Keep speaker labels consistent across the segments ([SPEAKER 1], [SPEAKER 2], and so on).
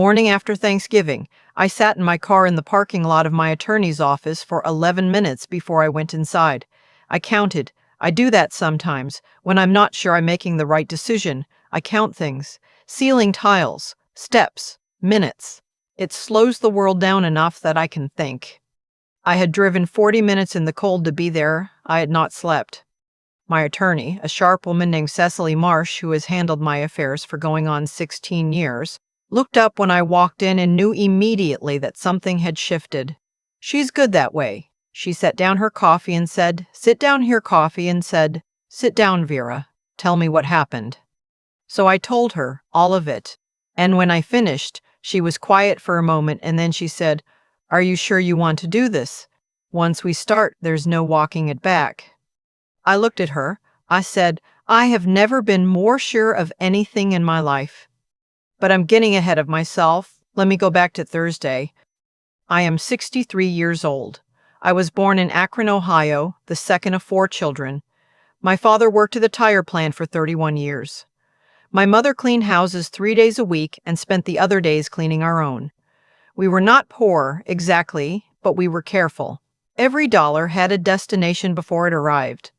[SPEAKER 1] Morning after Thanksgiving, I sat in my car in the parking lot of my attorney's office for 11 minutes before I went inside. I counted. I do that sometimes. When I'm not sure I'm making the right decision, I count things. Ceiling tiles, steps, minutes. It slows the world down enough that I can think. I had driven 40 minutes in the cold to be there. I had not slept. My attorney, a sharp woman named Cecily Marsh, who has handled my affairs for going on 16 years, looked up when I walked in and knew immediately that something had shifted. She's good that way. She set down her coffee and said, "Sit down here, coffee," and said, "Sit down, Vera. Tell me what happened." So I told her all of it. And when I finished, she was quiet for a moment and then she said, "Are you sure you want to do this? Once we start, there's no walking it back." I looked at her. I said, "I have never been more sure of anything in my life. But I'm getting ahead of myself. Let me go back to Thursday. I am 63 years old. I was born in Akron, Ohio, the second of 4 children. My father worked at the tire plant for 31 years. My mother cleaned houses 3 days a week and spent the other days cleaning our own. We were not poor, exactly, but we were careful. Every dollar had a destination before it arrived.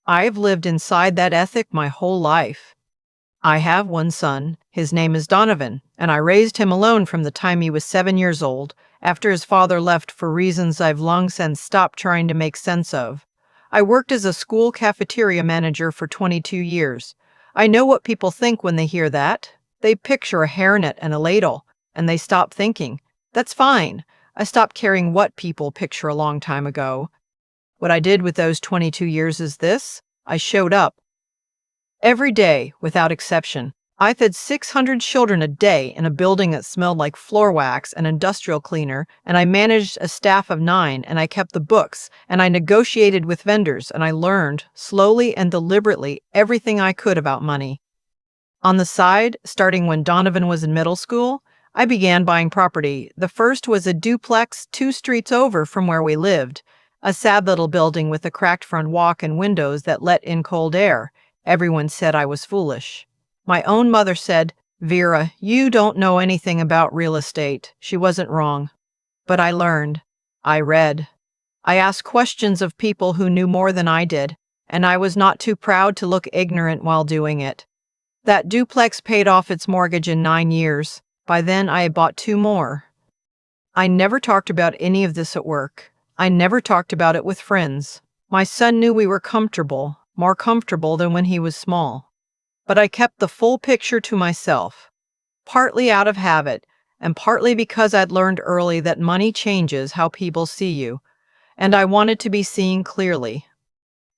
[SPEAKER 1] I've lived inside that ethic my whole life. I have one son. His name is Donovan, and I raised him alone from the time he was 7 years old, after his father left for reasons I've long since stopped trying to make sense of. I worked as a school cafeteria manager for 22 years. I know what people think when they hear that. They picture a hairnet and a ladle, and they stop thinking. That's fine. I stopped caring what people picture a long time ago. What I did with those 22 years is this: I showed up. Every day, without exception. I fed 600 children a day in a building that smelled like floor wax and industrial cleaner, and I managed a staff of 9, and I kept the books, and I negotiated with vendors, and I learned, slowly and deliberately, everything I could about money. On the side, starting when Donovan was in middle school, I began buying property. The first was a duplex 2 streets over from where we lived, a sad little building with a cracked front walk and windows that let in cold air. Everyone said I was foolish. My own mother said, "Vera, you don't know anything about real estate." She wasn't wrong. But I learned. I read. I asked questions of people who knew more than I did, and I was not too proud to look ignorant while doing it. That duplex paid off its mortgage in 9 years. By then, I had bought 2 more. I never talked about any of this at work. I never talked about it with friends. My son knew we were comfortable, more comfortable than when he was small. But I kept the full picture to myself, partly out of habit, and partly because I'd learned early that money changes how people see you, and I wanted to be seen clearly.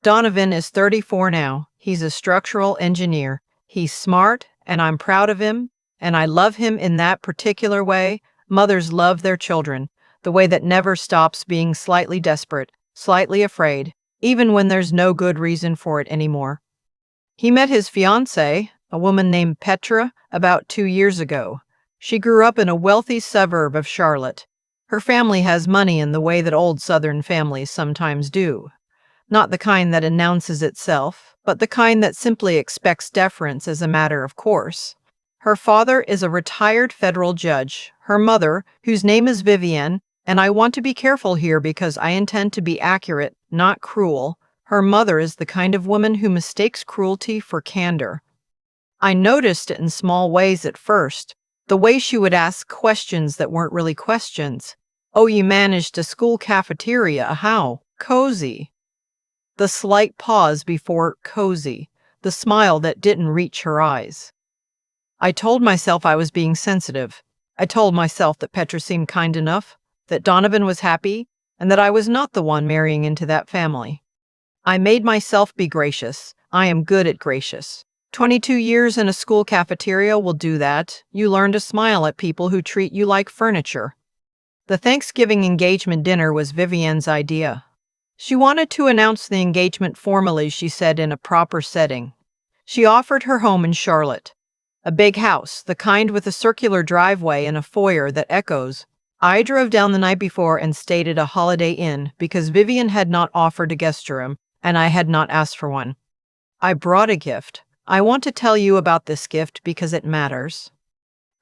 [SPEAKER 1] Donovan is 34 now. He's a structural engineer. He's smart, and I'm proud of him, and I love him in that particular way mothers love their children, the way that never stops being slightly desperate, slightly afraid, even when there's no good reason for it anymore. He met his fiancée, a woman named Petra, about 2 years ago. She grew up in a wealthy suburb of Charlotte. Her family has money in the way that old Southern families sometimes do. Not the kind that announces itself, but the kind that simply expects deference as a matter of course. Her father is a retired federal judge. Her mother, whose name is Vivienne, and I want to be careful here because I intend to be accurate, not cruel. Her mother is the kind of woman who mistakes cruelty for candor. I noticed it in small ways at first. The way she would ask questions that weren't really questions. "Oh, you managed a school cafeteria, how? Cozy." The slight pause before cozy. The smile that didn't reach her eyes. I told myself I was being sensitive. I told myself that Petra seemed kind enough, that Donovan was happy, and that I was not the one marrying into that family. I made myself be gracious. I am good at gracious. 22 years in a school cafeteria will do that. You learn to smile at people who treat you like furniture. The Thanksgiving engagement dinner was Vivienne's idea. She wanted to announce the engagement formally, she said, in a proper setting. She offered her home in Charlotte. A big house, the kind with a circular driveway and a foyer that echoes. I drove down the night before and stayed at a Holiday Inn because Vivienne had not offered a guest room, and I had not asked for one. I brought a gift. I want to tell you about this gift because it matters.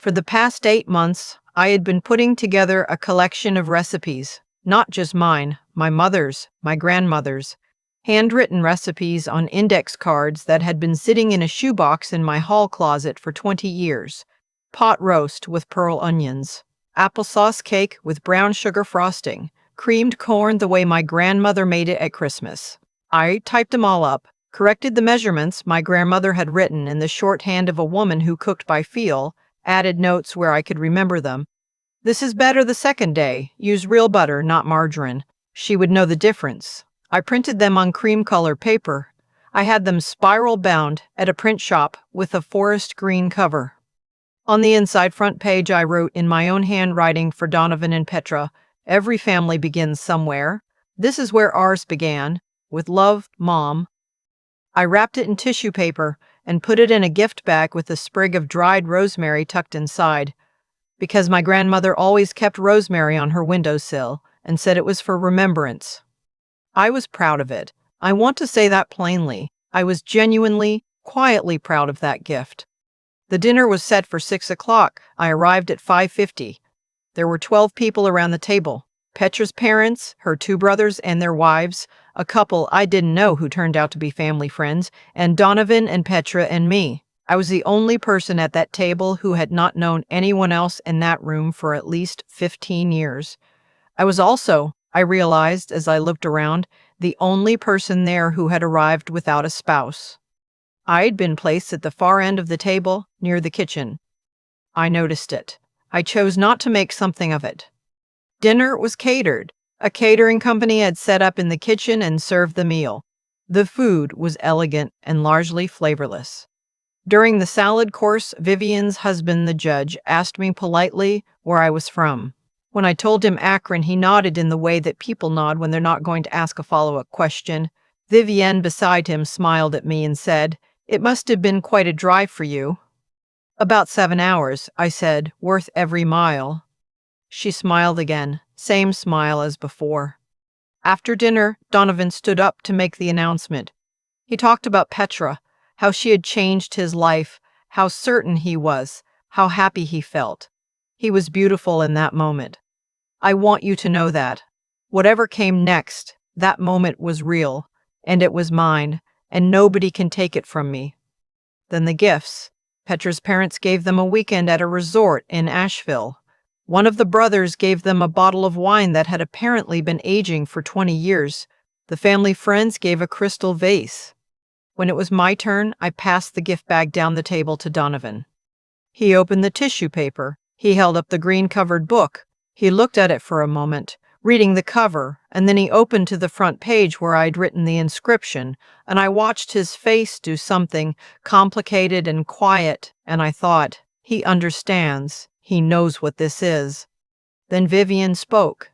[SPEAKER 1] For the past 8 months, I had been putting together a collection of recipes, not just mine, my mother's, my grandmother's, handwritten recipes on index cards that had been sitting in a shoebox in my hall closet for 20 years. Pot roast with pearl onions, applesauce cake with brown sugar frosting, creamed corn the way my grandmother made it at Christmas. I typed them all up, corrected the measurements my grandmother had written in the shorthand of a woman who cooked by feel, added notes where I could remember them. This is better the second day. Use real butter, not margarine. She would know the difference. I printed them on cream color paper. I had them spiral bound at a print shop with a forest green cover. On the inside front page, I wrote in my own handwriting for Donovan and Petra, "Every family begins somewhere. This is where ours began. With love, Mom." I wrapped it in tissue paper and put it in a gift bag with a sprig of dried rosemary tucked inside, because my grandmother always kept rosemary on her windowsill and said it was for remembrance. I was proud of it. I want to say that plainly. I was genuinely, quietly proud of that gift. The dinner was set for 6 o'clock. I arrived at 5:50. There were 12 people around the table. Petra's parents, her 2 brothers and their wives, a couple I didn't know who turned out to be family friends, and Donovan and Petra and me. I was the only person at that table who had not known anyone else in that room for at least 15 years. I was also, I realized as I looked around, the only person there who had arrived without a spouse. I'd been placed at the far end of the table, near the kitchen. I noticed it. I chose not to make something of it. Dinner was catered. A catering company had set up in the kitchen and served the meal. The food was elegant and largely flavorless. During the salad course, Vivian's husband, the judge, asked me politely where I was from. When I told him Akron, he nodded in the way that people nod when they're not going to ask a follow-up question. Vivian beside him smiled at me and said, "It must have been quite a drive for you." "About 7 hours," I said, "worth every mile." She smiled again, same smile as before. After dinner, Donovan stood up to make the announcement. He talked about Petra, how she had changed his life, how certain he was, how happy he felt. He was beautiful in that moment. I want you to know that. Whatever came next, that moment was real, and it was mine, and nobody can take it from me. Then the gifts. Petra's parents gave them a weekend at a resort in Asheville. One of the brothers gave them a bottle of wine that had apparently been aging for 20 years. The family friends gave a crystal vase. When it was my turn, I passed the gift bag down the table to Donovan. He opened the tissue paper. He held up the green-covered book. He looked at it for a moment, reading the cover, and then he opened to the front page where I'd written the inscription, and I watched his face do something complicated and quiet, and I thought, he understands. He knows what this is. Then Vivian spoke.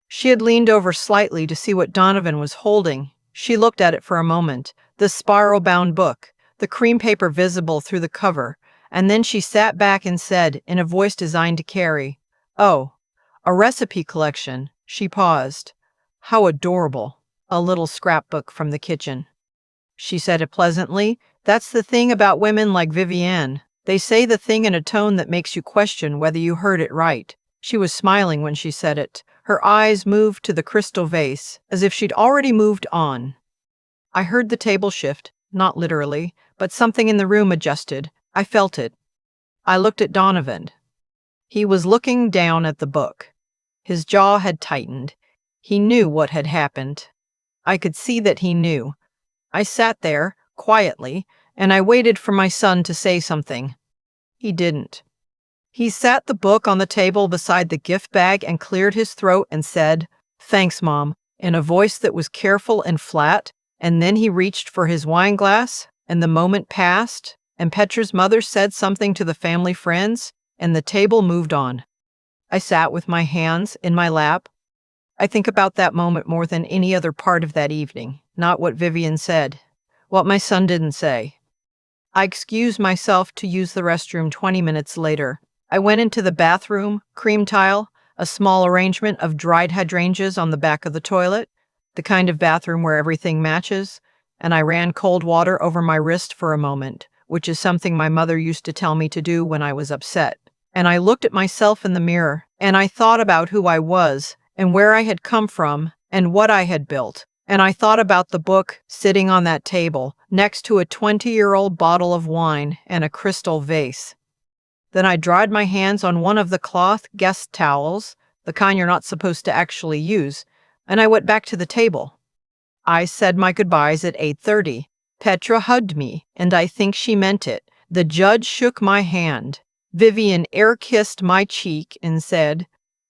[SPEAKER 1] She had leaned over slightly to see what Donovan was holding. She looked at it for a moment, the spiral-bound book, the cream paper visible through the cover, and then she sat back and said, in a voice designed to carry, "Oh, a recipe collection." She paused. "How adorable. A little scrapbook from the kitchen." She said it pleasantly. "That's the thing about women like Vivienne. They say the thing in a tone that makes you question whether you heard it right." She was smiling when she said it. Her eyes moved to the crystal vase, as if she'd already moved on. I heard the table shift, not literally, but something in the room adjusted. I felt it. I looked at Donovan. He was looking down at the book. His jaw had tightened. He knew what had happened. I could see that he knew. I sat there, quietly, and I waited for my son to say something. He didn't. He sat the book on the table beside the gift bag and cleared his throat and said, "Thanks, Mom," in a voice that was careful and flat, and then he reached for his wine glass, and the moment passed, and Petra's mother said something to the family friends, and the table moved on. I sat with my hands in my lap. I think about that moment more than any other part of that evening, not what Vivian said, what my son didn't say. I excused myself to use the restroom 20 minutes later. I went into the bathroom, cream tile, a small arrangement of dried hydrangeas on the back of the toilet, the kind of bathroom where everything matches, and I ran cold water over my wrist for a moment, which is something my mother used to tell me to do when I was upset. And I looked at myself in the mirror, and I thought about who I was, and where I had come from, and what I had built. And I thought about the book sitting on that table, next to a 20-year-old bottle of wine and a crystal vase. Then I dried my hands on one of the cloth guest towels, the kind you're not supposed to actually use, and I went back to the table. I said my goodbyes at 8:30. Petra hugged me, and I think she meant it. The judge shook my hand. Vivian air-kissed my cheek and said,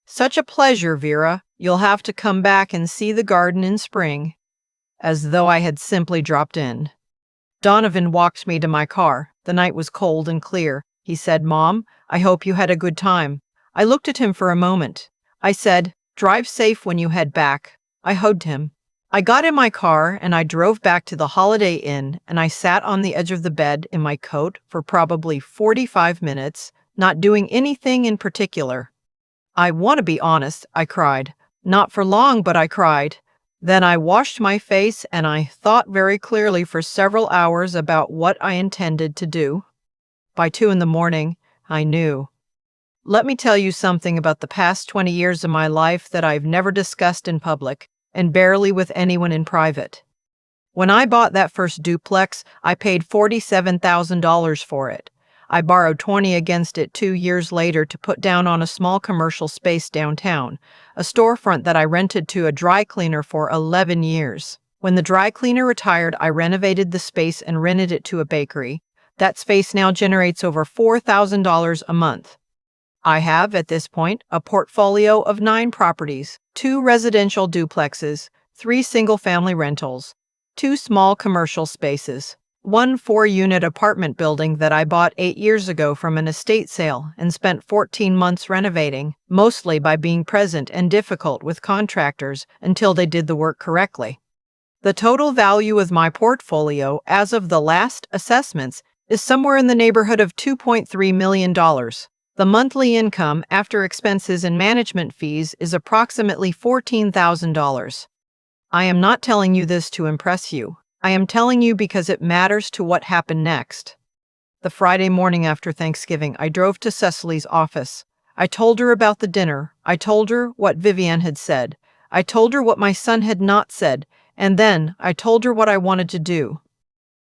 [SPEAKER 1] "Such a pleasure, Vera. You'll have to come back and see the garden in spring." As though I had simply dropped in. Donovan walked me to my car. The night was cold and clear. He said, "Mom, I hope you had a good time." I looked at him for a moment. I said, "Drive safe when you head back." I hugged him. I got in my car and I drove back to the Holiday Inn, and I sat on the edge of the bed in my coat for probably 45 minutes, not doing anything in particular. "I want to be honest," I cried. Not for long, but I cried. Then I washed my face and I thought very clearly for several hours about what I intended to do. By 2 in the morning, I knew. Let me tell you something about the past 20 years of my life that I've never discussed in public, and barely with anyone in private. When I bought that first duplex, I paid $47,000 for it. I borrowed 20 against it 2 years later to put down on a small commercial space downtown, a storefront that I rented to a dry cleaner for 11 years. When the dry cleaner retired, I renovated the space and rented it to a bakery. That space now generates over $4,000 a month. I have, at this point, a portfolio of 9 properties, 2 residential duplexes, 3 single-family rentals, 2 small commercial spaces, 1 4-unit apartment building that I bought 8 years ago from an estate sale and spent 14 months renovating, mostly by being present and difficult with contractors until they did the work correctly. The total value of my portfolio as of the last assessments is somewhere in the neighborhood of $2.3 million. The monthly income after expenses and management fees is approximately $14,000. I am not telling you this to impress you. I am telling you because it matters to what happened next. The Friday morning after Thanksgiving, I drove to Cecily's office. I told her about the dinner. I told her what Vivian had said. I told her what my son had not said. And then I told her what I wanted to do.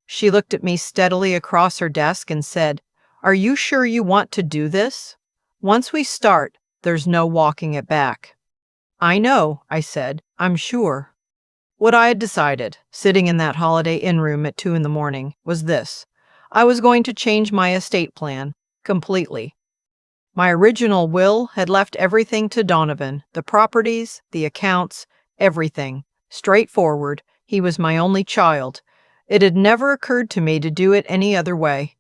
[SPEAKER 1] She looked at me steadily across her desk and said, "Are you sure you want to do this? Once we start, there's no walking it back." "I know," I said. "I'm sure." What I had decided, sitting in that Holiday Inn room at 2 in the morning, was this. I was going to change my estate plan completely. My original will had left everything to Donovan, the properties, the accounts, everything. Straightforward. He was my only child. It had never occurred to me to do it any other way.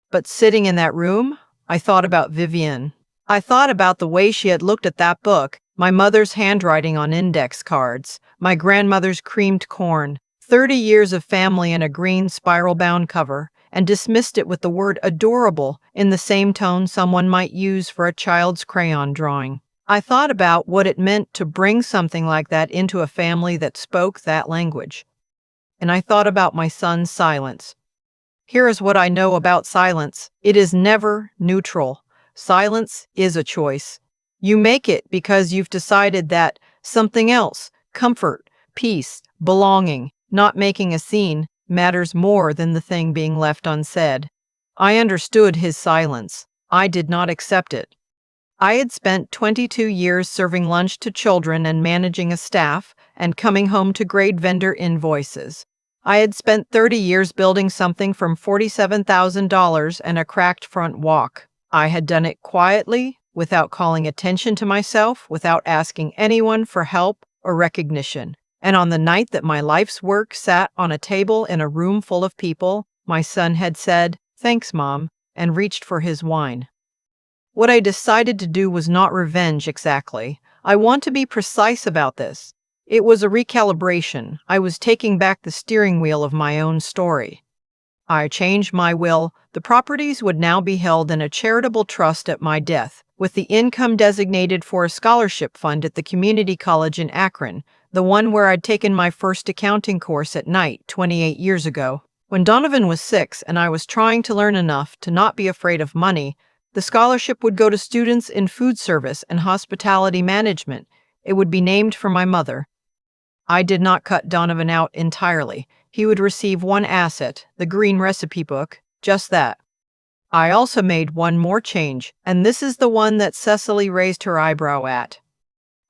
[SPEAKER 1] But sitting in that room, I thought about Vivian. I thought about the way she had looked at that book, my mother's handwriting on index cards, my grandmother's creamed corn, 30 years of family in a green spiral-bound cover, and dismissed it with the word adorable in the same tone someone might use for a child's crayon drawing. I thought about what it meant to bring something like that into a family that spoke that language. And I thought about my son's silence. Here is what I know about silence. It is never neutral. Silence is a choice. You make it because you've decided that something else, comfort, peace, belonging, not making a scene, matters more than the thing being left unsaid. I understood his silence. I did not accept it. I had spent 22 years serving lunch to children and managing a staff and coming home to grade vendor invoices. I had spent 30 years building something from $47,000 and a cracked front walk. I had done it quietly, without calling attention to myself, without asking anyone for help or recognition. And on the night that my life's work sat on a table in a room full of people, my son had said, "Thanks, Mom," and reached for his wine. What I decided to do was not revenge exactly. I want to be precise about this. It was a recalibration. I was taking back the steering wheel of my own story. I changed my will. The properties would now be held in a charitable trust at my death, with the income designated for a scholarship fund at the community college in Akron, the one where I'd taken my first accounting course at night 28 years ago. When Donovan was 6 and I was trying to learn enough to not be afraid of money, The scholarship would go to students in food service and hospitality management. It would be named for my mother. I did not cut Donovan out entirely. He would receive one asset, the green recipe book, just that. I also made one more change, and this is the one that Cecily raised her eyebrow at.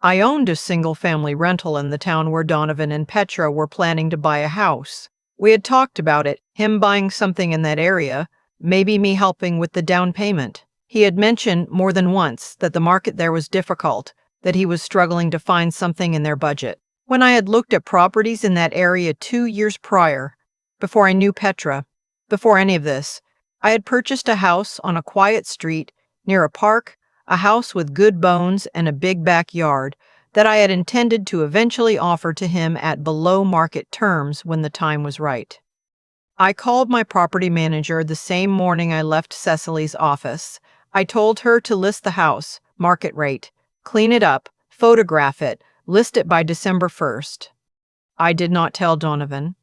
[SPEAKER 1] I owned a single-family rental in the town where Donovan and Petra were planning to buy a house. We had talked about it, him buying something in that area, maybe me helping with the down payment. He had mentioned more than once that the market there was difficult, that he was struggling to find something in their budget. When I had looked at properties in that area 2 years prior, before I knew Petra, before any of this, I had purchased a house on a quiet street near a park, a house with good bones and a big backyard that I had intended to eventually offer to him at below market terms when the time was right. I called my property manager the same morning I left Cecily's office. I told her to list the house, market rate, clean it up, photograph it, list it by December 1st. I did not tell Donovan.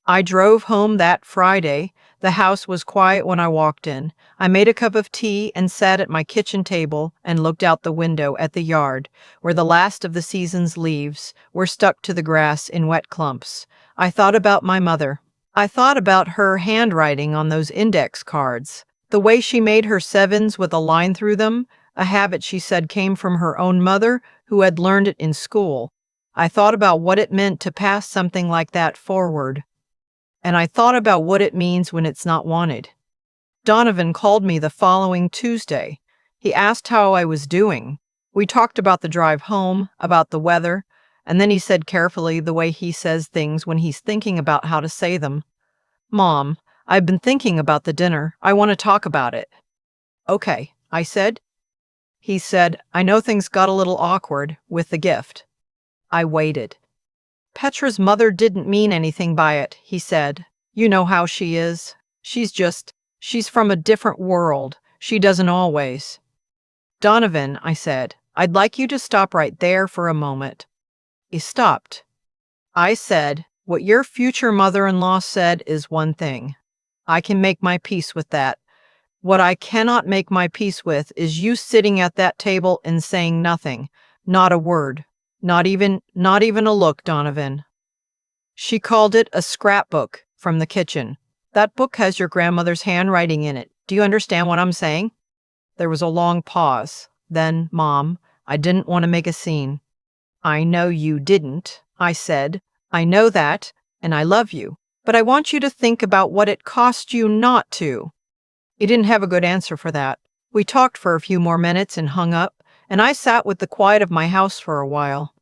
[SPEAKER 1] I drove home that Friday. The house was quiet when I walked in. I made a cup of tea and sat at my kitchen table and looked out the window at the yard, where the last of the season's leaves were stuck to the grass in wet clumps. I thought about my mother. I thought about her handwriting on those index cards, the way she made her sevens with a line through them, a habit she said came from her own mother, who had learned it in school. I thought about what it meant to pass something like that forward. And I thought about what it means when it's not wanted. Donovan called me the following Tuesday. He asked how I was doing. We talked about the drive home, about the weather, and then he said carefully, the way he says things when he's thinking about how to say them, "Mom, I've been thinking about the dinner. I want to talk about it." "Okay," I said. He said, "I know things got a little awkward with the gift." I waited. "Petra's mother didn't mean anything by it," he said. "You know how she is. She's from a different world. She doesn't always." "Donovan," I said, "I'd like you to stop right there for a moment." He stopped. I said, "What your future mother-in-law said is one thing. I can make my peace with that. What I cannot make my peace with is you sitting at that table and saying nothing, not a word. Not even a look, Donovan." She called it a scrapbook from the kitchen. "That book has your grandmother's handwriting in it. Do you understand what I'm saying?" There was a long pause. Then, "Mom, I didn't want to make a scene." "I know you didn't," I said. "I know that, and I love you. But I want you to think about what it cost you not to." He didn't have a good answer for that. We talked for a few more minutes and hung up, and I sat with the quiet of my house for a while.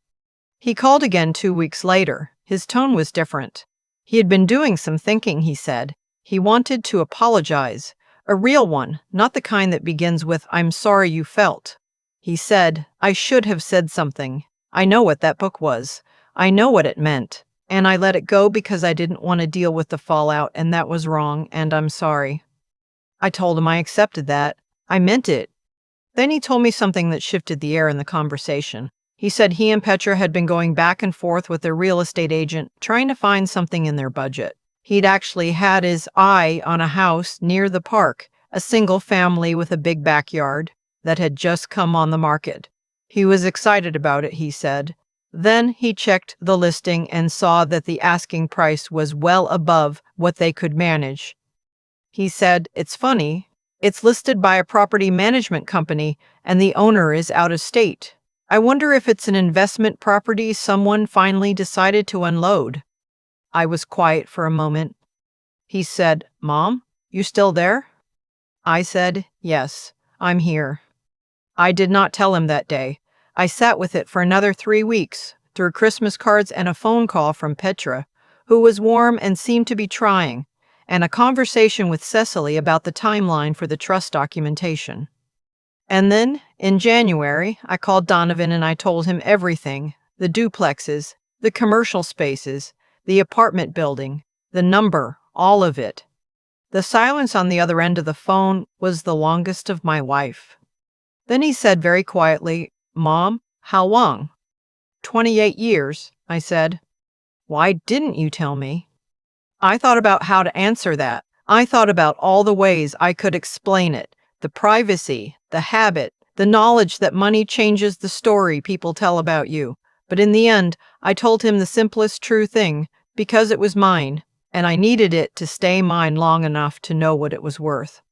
[SPEAKER 1] He called again 2 weeks later. His tone was different. He had been doing some thinking, he said. He wanted to apologize. A real one, not the kind that begins with, "I'm sorry you felt." He said, "I should have said something. I know what that book was. I know what it meant. And I let it go because I didn't want to deal with the fallout, and that was wrong, and I'm sorry." I told him I accepted that. I meant it. Then he told me something that shifted the air in the conversation. He said he and Petra had been going back and forth with their real estate agent, trying to find something in their budget. He'd actually had his eye on a house near the park, a single family with a big backyard, that had just come on the market. He was excited about it, he said. Then he checked the listing and saw that the asking price was well above what they could manage. He said, "It's funny. It's listed by a property management company, and the owner is out of state. I wonder if it's an investment property someone finally decided to unload." I was quiet for a moment. He said, "Mom, you still there?" I said, "Yes, I'm here." I did not tell him that day. I sat with it for another 3 weeks, through Christmas cards and a phone call from Petra, who was warm and seemed to be trying, and a conversation with Cecily about the timeline for the trust documentation. And then, in January, I called Donovan and I told him everything: the duplexes, the commercial spaces, the apartment building, the number, all of it. The silence on the other end of the phone was the longest of my life. Then he said very quietly, "Mom, how long?" 28 years, I said. "Why didn't you tell me?" I thought about how to answer that. I thought about all the ways I could explain it. the privacy, the habit, the knowledge that money changes the story people tell about you. But in the end, I told him the simplest true thing, because it was mine, and I needed it to stay mine long enough to know what it was worth.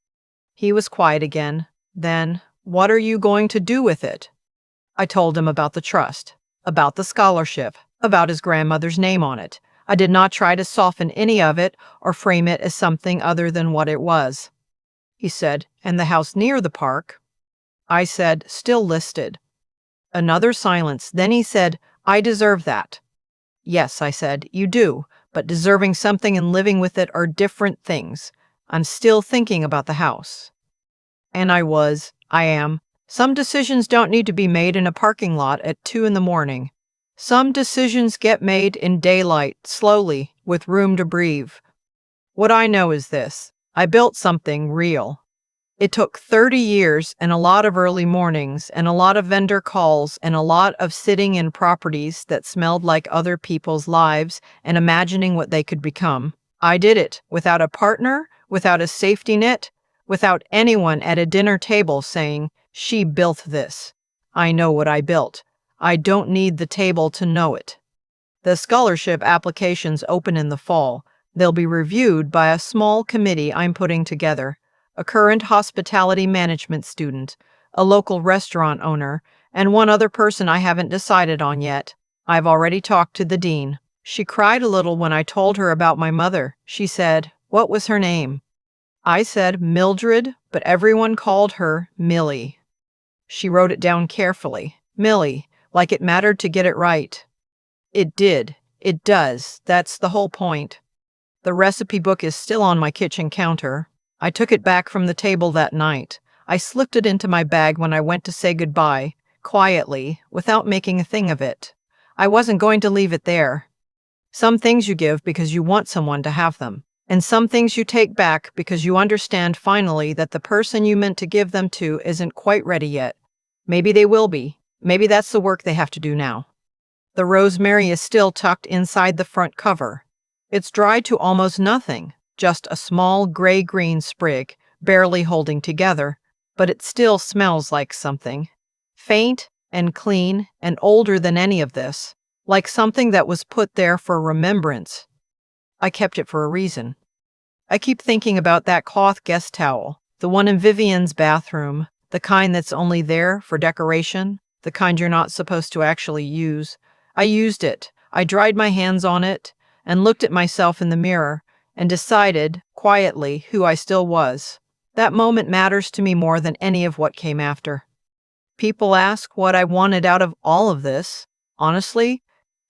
[SPEAKER 1] He was quiet again. Then, "What are you going to do with it?" I told him about the trust, about the scholarship, about his grandmother's name on it. I did not try to soften any of it or frame it as something other than what it was. He said, "And the house near the park?" I said, "Still listed." Another silence. Then he said, "I deserve that." "Yes," I said, "you do, but deserving something and living with it are different things. I'm still thinking about the house." And I am. Some decisions don't need to be made in a parking lot at 2 in the morning. Some decisions get made in daylight, slowly, with room to breathe. What I know is this: I built something real. It took 30 years and a lot of early mornings and a lot of vendor calls and a lot of sitting in properties that smelled like other people's lives and imagining what they could become. I did it without a partner, without a safety net, without anyone at a dinner table saying, "She built this." I know what I built. I don't need the table to know it. The scholarship applications open in the fall. They'll be reviewed by a small committee I'm putting together: a current hospitality management student, a local restaurant owner, and one other person I haven't decided on yet. I've already talked to the dean. She cried a little when I told her about my mother. She said, "What was her name?" I said Mildred, but everyone called her Millie. She wrote it down carefully. Millie, like it mattered to get it right. It did. It does. That's the whole point. The recipe book is still on my kitchen counter. I took it back from the table that night. I slipped it into my bag when I went to say goodbye, quietly, without making a thing of it. I wasn't going to leave it there. Some things you give because you want someone to have them, and some things you take back because you understand finally that the person you meant to give them to isn't quite ready yet. Maybe they will be. Maybe that's the work they have to do now. The rosemary is still tucked inside the front cover. It's dried to almost nothing, just a small gray-green sprig, barely holding together, but it still smells like something. Faint and clean and older than any of this, like something that was put there for remembrance. I kept it for a reason. I keep thinking about that cloth guest towel, the one in Vivian's bathroom, the kind that's only there for decoration, the kind you're not supposed to actually use. I used it. I dried my hands on it and looked at myself in the mirror and decided, quietly, who I still was. That moment matters to me more than any of what came after. People ask what I wanted out of all of this. Honestly,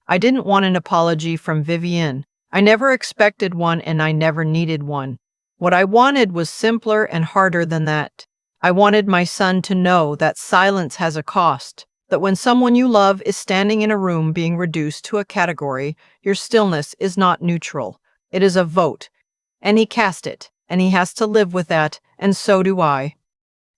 [SPEAKER 1] I didn't want an apology from Vivian. I never expected one and I never needed one. What I wanted was simpler and harder than that. I wanted my son to know that silence has a cost, that when someone you love is standing in a room being reduced to a category, your stillness is not neutral. It is a vote. And he cast it, and he has to live with that, and so do I.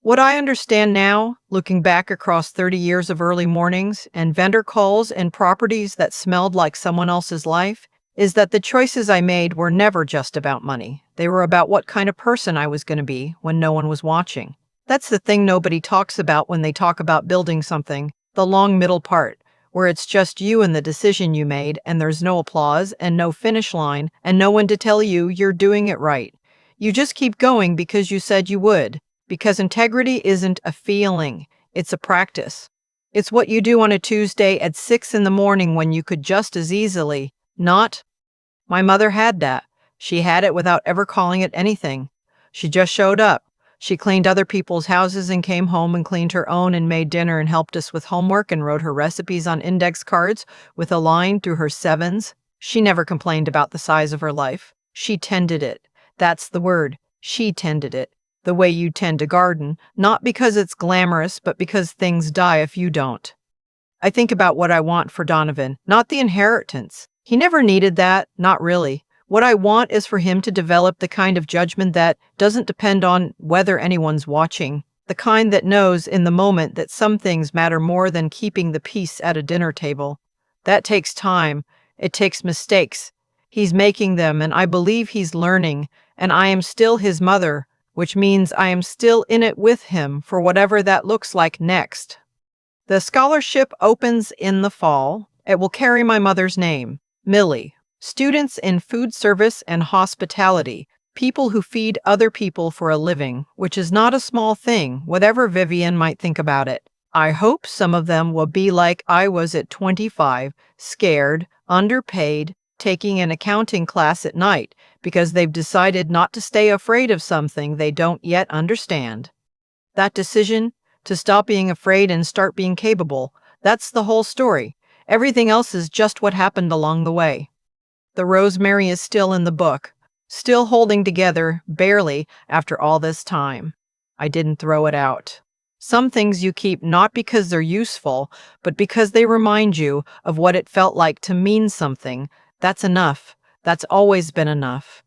[SPEAKER 1] What I understand now, looking back across 30 years of early mornings and vendor calls and properties that smelled like someone else's life, is that the choices I made were never just about money. They were about what kind of person I was going to be when no one was watching. That's the thing nobody talks about when they talk about building something, the long middle part, where it's just you and the decision you made, and there's no applause and no finish line and no one to tell you you're doing it right. You just keep going because you said you would. Because integrity isn't a feeling, it's a practice. It's what you do on a Tuesday at 6 in the morning when you could just as easily not. My mother had that. She had it without ever calling it anything. She just showed up. She cleaned other people's houses and came home and cleaned her own and made dinner and helped us with homework and wrote her recipes on index cards with a line through her sevens. She never complained about the size of her life. She tended it. That's the word. She tended it. The way you tend a garden, not because it's glamorous, but because things die if you don't. I think about what I want for Donovan, not the inheritance. He never needed that, not really. What I want is for him to develop the kind of judgment that doesn't depend on whether anyone's watching, the kind that knows in the moment that some things matter more than keeping the peace at a dinner table. That takes time. It takes mistakes. He's making them, and I believe he's learning, and I am still his mother, which means I am still in it with him for whatever that looks like next. The scholarship opens in the fall. It will carry my mother's name, Millie. Students in food service and hospitality, people who feed other people for a living, which is not a small thing, whatever Vivian might think about it. I hope some of them will be like I was at 25, scared, underpaid, taking an accounting class at night because they've decided not to stay afraid of something they don't yet understand. That decision to stop being afraid and start being capable, that's the whole story. Everything else is just what happened along the way. The rosemary is still in the book, still holding together, barely, after all this time. I didn't throw it out. Some things you keep not because they're useful, but because they remind you of what it felt like to mean something. That's enough. That's always been enough.